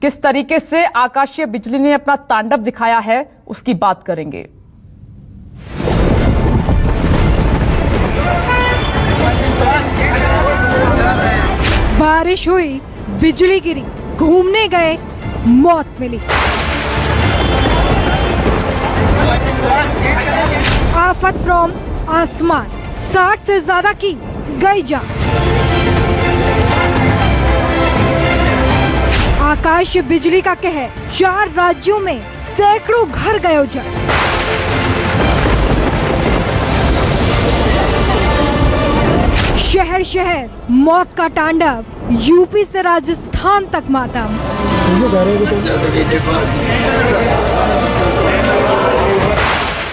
किस तरीके से आकाशीय बिजली ने अपना तांडव दिखाया है उसकी बात करेंगे। बारिश हुई, बिजली गिरी, घूमने गए, मौत मिली। आफत फ्रॉम आसमान, 60 से ज्यादा की गई जान। आकाशीय बिजली का कहर, 4 राज्यों में सैकड़ों घर गए उजड़। शहर शहर मौत का तांडव, यूपी से राजस्थान तक मातम।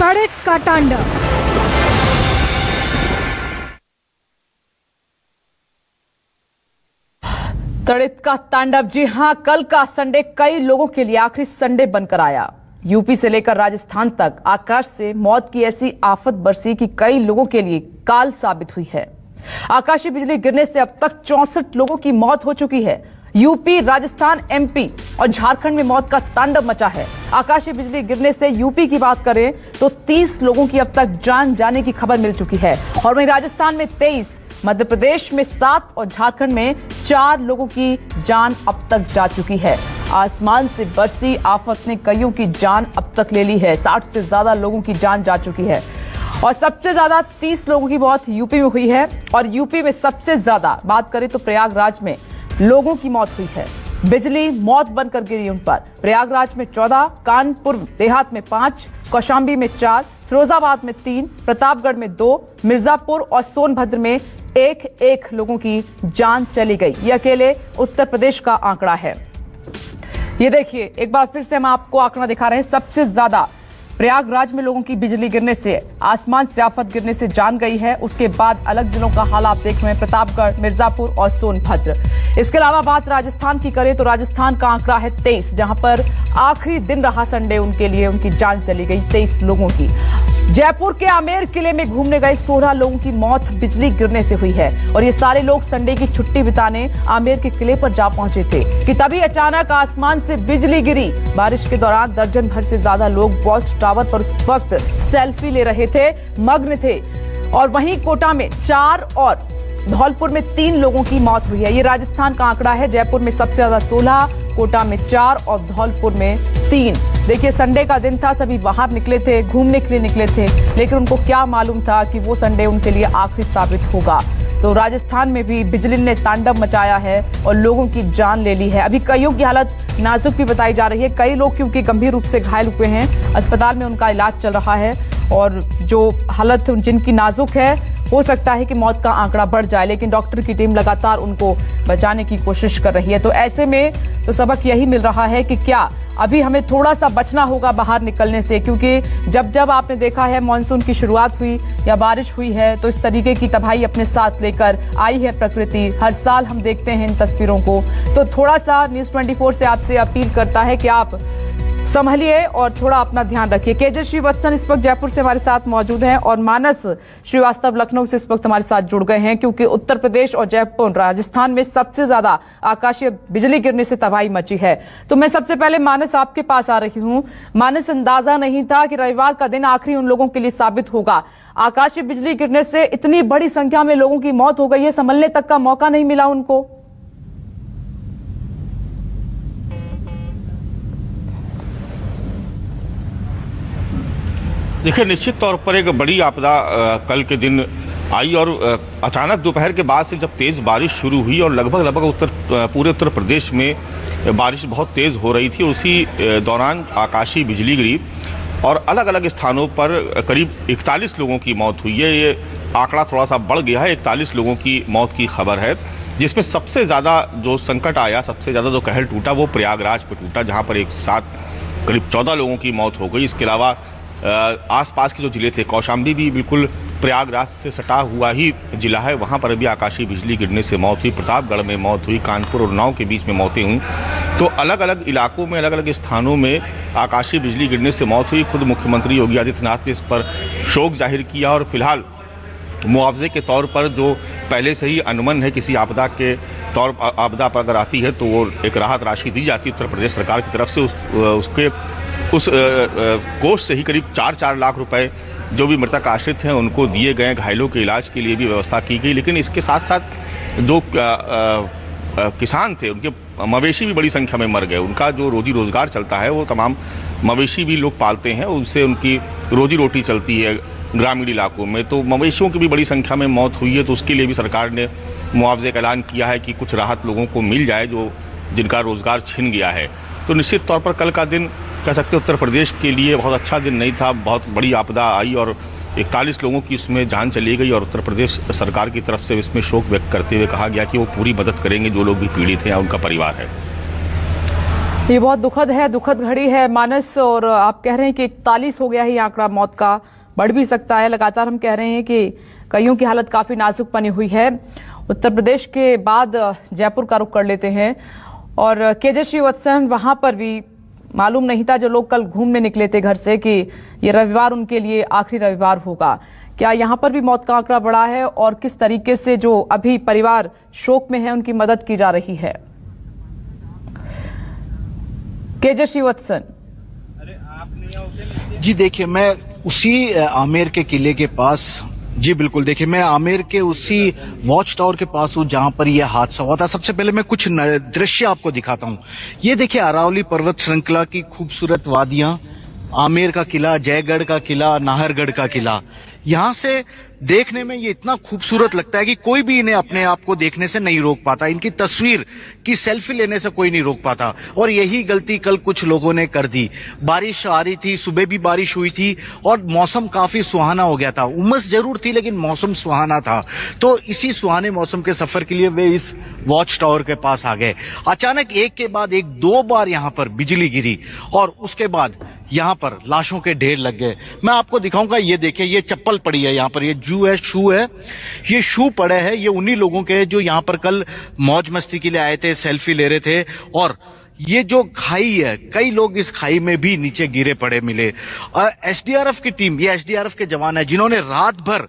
तड़ित का तांडव। तड़ित का तांडव, जी हां, कल का संडे कई लोगों के लिए आखिरी संडे बनकर आया। यूपी से लेकर राजस्थान तक आकाश से मौत की ऐसी आफत बरसी कि कई लोगों के लिए काल साबित हुई है। आकाशीय बिजली गिरने से अब तक 64 लोगों की मौत हो चुकी है। यूपी, राजस्थान, एमपी और झारखंड में मौत का तांडव मचा है। आकाशीय बिजली गिरने से यूपी की बात करें तो 30 लोगों की अब तक जान जाने की खबर मिल चुकी है और वहीं राजस्थान में 23, मध्य प्रदेश में 7 और झारखंड में 4 लोगों की जान अब तक जा चुकी है। आसमान से बरसी आफत ने कईयों की जान अब तक ले ली है। 60 से ज्यादा लोगों की जान जा चुकी है और सबसे ज्यादा 30 लोगों की मौत यूपी में हुई है। और यूपी में सबसे ज्यादा बात करें तो प्रयागराज में लोगों की मौत हुई है। बिजली मौत बनकर गिरी उन पर। प्रयागराज में 14, कानपुर देहात में 5, कौशाम्बी में 4, फिरोजाबाद में 3, प्रतापगढ़ में 2, मिर्जापुर और सोनभद्र में 1 लोगों की जान चली गई। ये अकेले उत्तर प्रदेश का आंकड़ा है। ये देखिए, एक बार फिर से हम आपको आंकड़ा दिखा रहे हैं। सबसे ज्यादा प्रयागराज में लोगों की बिजली गिरने से, आसमान से आफत गिरने से जान गई है। उसके बाद अलग जिलों का हाल आप देख रहे हैं, प्रतापगढ़, मिर्जापुर और सोनभद्र। इसके अलावा बात राजस्थान की करें तो राजस्थान का आंकड़ा है 23, जहां पर आखिरी दिन रहा संडे उनके लिए, उनकी जान चली गई 23 लोगों की। जयपुर के आमेर किले में घूमने गए 16 लोगों की मौत बिजली गिरने से हुई है और ये सारे लोग संडे की छुट्टी बिताने आमेर के किले पर जा पहुंचे थे कि तभी अचानक आसमान से बिजली गिरी। बारिश के दौरान दर्जन भर से ज्यादा लोग वॉच टावर पर उस वक्त सेल्फी ले रहे थे, मग्न थे। और वहीं कोटा में 4 और धौलपुर में 3 लोगों की मौत हुई है। ये राजस्थान का आंकड़ा है। जयपुर में सबसे ज्यादा 16, कोटा में 4 और धौलपुर में 3। देखिए, संडे का दिन था, सभी बाहर निकले थे, घूमने के लिए निकले थे, लेकिन उनको क्या मालूम था कि वो संडे उनके लिए आखिरी साबित होगा। तो राजस्थान में भी बिजली ने तांडव मचाया है और लोगों की जान ले ली है। अभी कईयों की हालत नाजुक भी बताई जा रही है। कई लोग क्योंकि गंभीर रूप से घायल हुए हैं, अस्पताल में उनका इलाज चल रहा है और जो हालत जिनकी नाजुक है, हो सकता है कि मौत का आंकड़ा बढ़ जाए, लेकिन डॉक्टर की टीम लगातार उनको बचाने की कोशिश कर रही है। तो ऐसे में तो सबक यही मिल रहा है कि क्या अभी हमें थोड़ा सा बचना होगा बाहर निकलने से, क्योंकि जब आपने देखा है मानसून की शुरुआत हुई या बारिश हुई है तो इस तरीके की तबाही अपने साथ लेकर आई है प्रकृति। हर साल हम देखते हैं इन तस्वीरों को। तो थोड़ा सा न्यूज़ 24 से आपसे अपील करता है कि आप संभलिए और थोड़ा अपना ध्यान रखिए। केजे श्रीवत्सन इस वक्त जयपुर से हमारे साथ मौजूद हैं और मानस श्रीवास्तव लखनऊ से इस वक्त हमारे साथ जुड़ गए हैं, क्योंकि उत्तर प्रदेश और जयपुर, राजस्थान में सबसे ज्यादा आकाशीय बिजली गिरने से तबाही मची है। तो मैं सबसे पहले मानस आपके पास आ रही हूं। मानस, अंदाजा नहीं था कि रविवार का दिन आखिरी उन लोगों के लिए साबित होगा। आकाशीय बिजली गिरने से इतनी बड़ी संख्या में लोगों की मौत हो गई है, संभलने तक का मौका नहीं मिला उनको। देखिए, निश्चित तौर पर एक बड़ी आपदा कल के दिन आई और अचानक दोपहर के बाद से जब तेज बारिश शुरू हुई और लगभग पूरे उत्तर प्रदेश में बारिश बहुत तेज हो रही थी। उसी दौरान आकाशीय बिजली गिरी और अलग अलग स्थानों पर करीब 41 लोगों की मौत हुई है। ये आंकड़ा थोड़ा सा बढ़ गया है, 41 लोगों की मौत की खबर है, जिसमें सबसे ज्यादा जो संकट आया, सबसे ज्यादा जो कहर टूटा वो प्रयागराज पे टूटा, जहां पर एक साथ करीब 14 लोगों की मौत हो गई। इसके अलावा आसपास के जो जिले थे, कौशाम्बी भी बिल्कुल प्रयागराज से सटा हुआ ही जिला है, वहां पर भी आकाशीय बिजली गिरने से मौत हुई। प्रतापगढ़ में मौत हुई, कानपुर और उन्नाव के बीच में मौतें हुई। तो अलग अलग इलाकों में, अलग अलग स्थानों में आकाशीय बिजली गिरने से मौत हुई। खुद मुख्यमंत्री योगी आदित्यनाथ ने इस पर शोक जाहिर किया और फिलहाल मुआवजे के तौर पर जो पहले से ही अनुमान है किसी आपदा के आपदा पर अगर आती है तो वो एक राहत राशि दी जाती है उत्तर प्रदेश सरकार की तरफ से। उस कोष से ही करीब 4 लाख रुपए जो भी मृतक आश्रित हैं उनको दिए गए। घायलों के इलाज के लिए भी व्यवस्था की गई। लेकिन इसके साथ साथ जो किसान थे उनके मवेशी भी बड़ी संख्या में मर गए। उनका जो रोजी रोजगार चलता है वो तमाम मवेशी भी लोग पालते हैं, उनसे उनकी रोजी रोटी चलती है ग्रामीण इलाकों में। तो मवेशियों की भी बड़ी संख्या में मौत हुई है, तो उसके लिए भी सरकार ने मुआवजे का ऐलान किया है कि कुछ राहत लोगों को मिल जाए जो जिनका रोजगार छिन गया है। तो निश्चित तौर पर कल का दिन कह सकते उत्तर प्रदेश के लिए बहुत अच्छा दिन नहीं था। बहुत बड़ी आपदा आई और 41 लोगों की इसमें जान चली गई और उत्तर प्रदेश सरकार की तरफ से इसमें शोक व्यक्त करते हुए कहा गया कि वो पूरी मदद करेंगे जो लोग भी पीड़ित हैं या उनका परिवार है। ये बहुत दुखद घड़ी है मानस, और आप कह रहे हैं कि 41 हो गया है ये आंकड़ा मौत का, बढ़ भी सकता है। लगातार हम कह रहे हैं कि कईयों की हालत काफी नाजुक बनी हुई है। उत्तर प्रदेश के बाद जयपुर का रुख कर लेते हैं और केजे श्रीवत्सन, वहां पर भी मालूम नहीं था जो लोग कल घूमने निकले थे घर से कि ये रविवार उनके लिए आखिरी रविवार होगा। क्या यहां पर भी मौत का आंकड़ा बढ़ा है और किस तरीके से जो अभी परिवार शोक में है उनकी मदद की जा रही है? केजे श्रीवत्सन जी, देखिए मैं उसी आमेर के किले के पास, जी बिल्कुल, देखिए मैं आमेर के उसी वॉच टावर के पास हूँ जहां पर यह हादसा हुआ था। सबसे पहले मैं कुछ दृश्य आपको दिखाता हूँ। ये देखिए अरावली पर्वत श्रृंखला की खूबसूरत वादियां, आमेर का किला, जयगढ़ का किला, नाहरगढ़ का किला। यहां से देखने में ये इतना खूबसूरत लगता है कि कोई भी इन्हें अपने आप को देखने से नहीं रोक पाता। इनकी तस्वीर की सेल्फी लेने से कोई नहीं रोक पाता। और यही गलती कल कुछ लोगों ने कर दी। बारिश आ रही थी, सुबह भी बारिश हुई थी और मौसम काफी सुहाना हो गया था। उमस जरूर थी लेकिन मौसम सुहाना था। तो इसी सुहाने मौसम के सफर के लिए वे इस वॉच टावर के पास आ गए। अचानक एक के बाद एक 2 बार यहाँ पर बिजली गिरी और उसके बाद यहाँ पर लाशों के ढेर लग गए। मैं आपको दिखाऊंगा, ये देखिए ये चप्पल पड़ी है यहाँ पर, ये शू है, ये शू पड़े हैं। ये उन्हीं लोगों के जो यहाँ पर कल मौज मस्ती के लिए आए थे, सेल्फी ले रहे थे। और ये जो खाई है, कई लोग इस खाई में भी नीचे गिरे पड़े मिले। एसडीआरएफ की टीम, ये एसडीआरएफ के जवान है जिन्होंने रात भर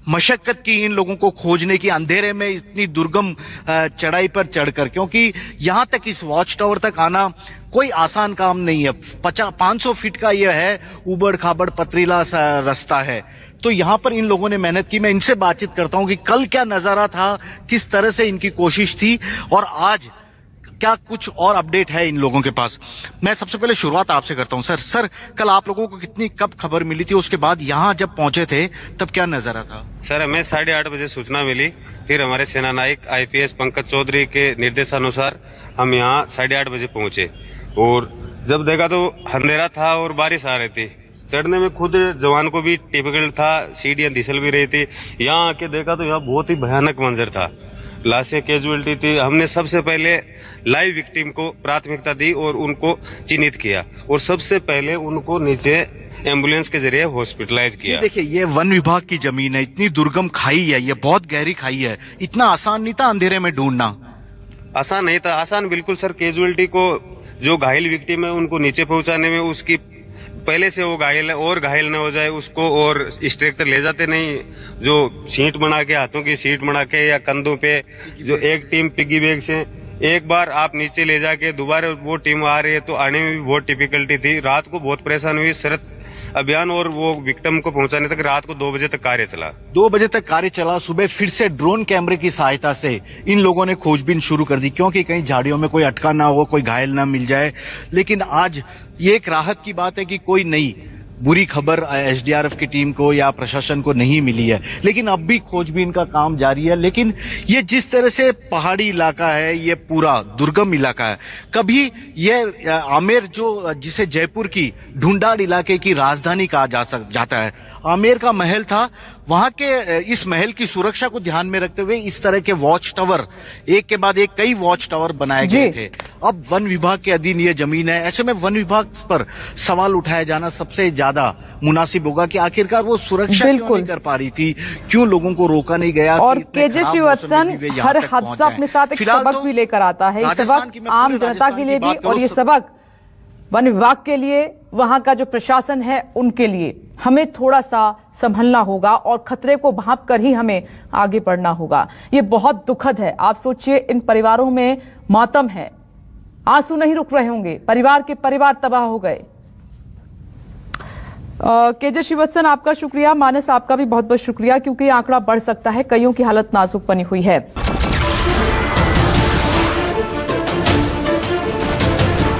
मशक्कत की इन लोगों को खोजने की, अंधेरे में इतनी दुर्गम चढ़ाई पर चढ़कर, क्योंकि यहां तक इस वॉच टावर तक आना कोई आसान काम नहीं है। 500 फीट का यह है, उबड़ खाबड़ पथरीला सा रास्ता है। तो यहां पर इन लोगों ने मेहनत की। मैं इनसे बातचीत करता हूं कि कल क्या नजारा था, किस तरह से इनकी कोशिश थी और आज क्या कुछ और अपडेट है इन लोगों के पास। मैं सबसे पहले शुरुआत आपसे करता हूं। सर कल आप लोगों को कब खबर मिली थी, उसके बाद यहां जब पहुंचे थे तब क्या नजारा था? सर हमें 8:30 बजे सूचना मिली, फिर हमारे सेना नायक IPS पंकज चौधरी के निर्देशानुसार हम यहाँ 8:30 बजे पहुंचे और जब देखा तो अंधेरा था और बारिश आ रही थी। चढ़ने में खुद जवान को भी टिपिकल था, सीढ़ियां धिसल भी रही थी। यहाँ आके देखा तो यहाँ बहुत ही भयानक मंजर था। लाशें कैजुअलिटी थी। हमने सबसे पहले लाइव विक्टिम को प्राथमिकता दी और उनको चिन्हित किया और सबसे पहले उनको नीचे एम्बुलेंस के जरिए हॉस्पिटलाइज किया। देखिए ये वन विभाग की जमीन है, इतनी दुर्गम खाई है, ये बहुत गहरी खाई है। इतना आसान नहीं था अंधेरे में ढूंढना। आसान नहीं था, आसान बिल्कुल सर। कैजुअलिटी को जो घायल विक्टिम है उनको नीचे पहुंचाने में उसकी पहले से वो घायल है और घायल न हो जाए उसको और स्ट्रेचर ले जाते नहीं, जो सीट बना के, हाथों की सीट बना के या कंधों पे, जो एक टीम पिगी बैग से एक बार आप नीचे ले जाके दोबारा वो टीम आ रही है तो आने में भी बहुत डिफिकल्टी थी। रात को बहुत परेशान हुई। सर्च अभियान और वो विक्टिम को पहुंचाने तक रात को 2 बजे तक कार्य चला। 2 बजे तक कार्य चला। सुबह फिर से ड्रोन कैमरे की सहायता से इन लोगों ने खोजबीन शुरू कर दी, क्योंकि कहीं झाड़ियों में कोई अटका ना हो, कोई घायल ना मिल जाए। लेकिन आज ये एक राहत की बात है कि कोई नई बुरी खबर एसडीआरएफ की टीम को या प्रशासन को नहीं मिली है, लेकिन अब भी खोजबीन का काम जारी है। लेकिन ये जिस तरह से पहाड़ी इलाका है, ये पूरा दुर्गम इलाका है। कभी ये आमेर जो जिसे जयपुर की ढूंढाड़ इलाके की राजधानी कहा जाता है, आमेर का महल था। वहां के इस महल की सुरक्षा को ध्यान में रखते हुए इस तरह के वॉच टावर एक के बाद एक कई वॉच टावर बनाए गए थे। अब वन विभाग के अधीन ये जमीन है। ऐसे में वन विभाग पर सवाल उठाया जाना सबसे ज्यादा मुनासिब होगा कि आखिरकार वो सुरक्षा क्यों नहीं कर पा रही थी, क्यों लोगों को रोका नहीं गया। और केजे श्रीवत्सन, हर हादसा अपने साथ एक सबक भी लेकर आता है। ये सबक आम जनता के लिए भी, और ये सबक वन विभाग के लिए, वहां का जो प्रशासन है उनके लिए हमें थोड़ा सा संभलना होगा और खतरे को भांप कर ही हमें आगे बढ़ना होगा। ये बहुत दुखद है। आप सोचिए, इन परिवारों में मातम है, आंसू नहीं रुक रहे होंगे, परिवार के परिवार तबाह हो गए। केजे श्रीवत्सन, आपका शुक्रिया। मानस, आपका भी बहुत बहुत शुक्रिया, क्योंकि आंकड़ा बढ़ सकता है, कईयों की हालत नाजुक बनी हुई है।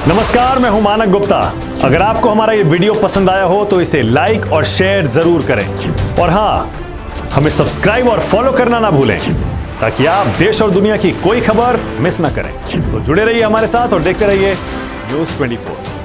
नमस्कार, मैं हूं मानक गुप्ता। अगर आपको हमारा ये वीडियो पसंद आया हो तो इसे लाइक और शेयर जरूर करें, और हां, हमें सब्सक्राइब और फॉलो करना ना भूलें, ताकि आप देश और दुनिया की कोई खबर मिस ना करें। तो जुड़े रहिए हमारे साथ और देखते रहिए News 24।